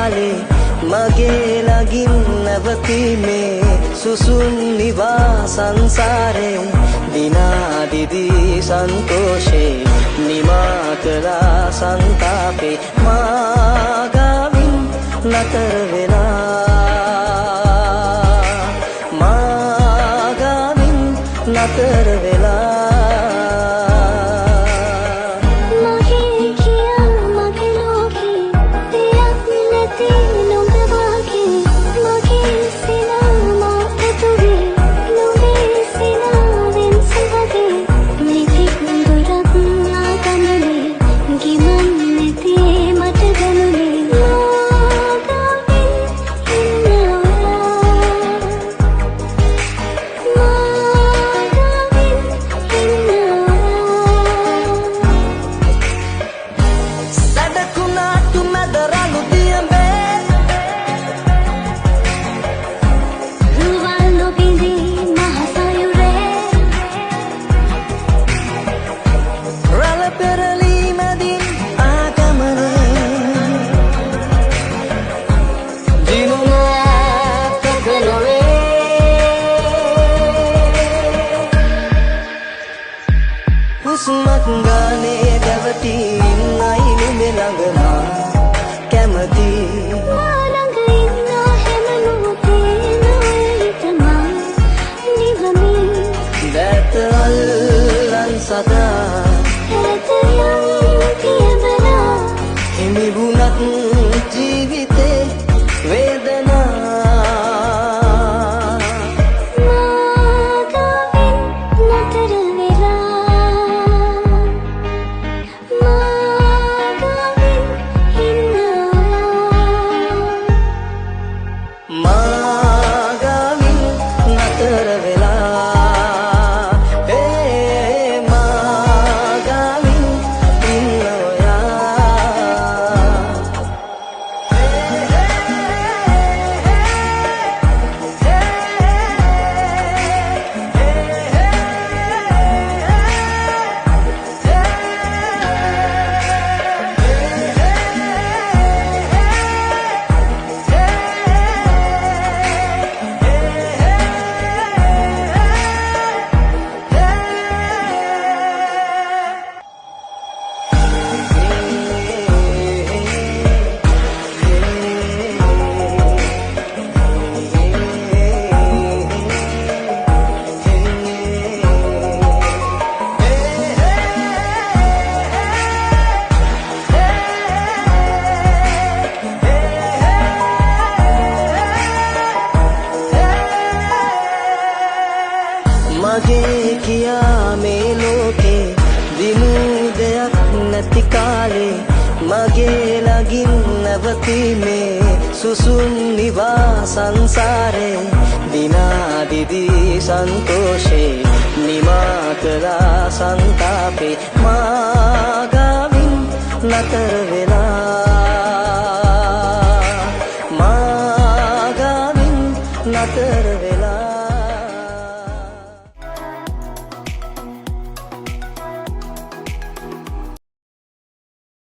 කාලේ මගේ ළඟින් නැවතීමේ සුසුම් නිවා සංසාරේ දිනා දිදී සන්තෝෂේ නිමා කළා සංතාපේ මා ගාවින් නතර වෙලා මා ගාවින් නතර වෙලා හුස්මක් ගානේ දැවටීම් අයි නුඹේ ළඟ මා කැමති මා ළඟ ඉන්න හැම මොහොතේම හිතමා නිවමි දැත අල්ලන් සදා හැතයන් කියබලා හිමි වුණත් ජීවිතේ වේදනා මගේ කියා මේ ලෝකේ දිනු දෙයක් නැති කාලේ මගේ ළඟින් නැවතීමේ සුසුම් නිවා සංසාරේ දිනා දිදී සන්තෝෂේ නිමා කළා සංතාපේ මා ගාවින් නතර වෙලා මා ගාවින් නතර වෙලා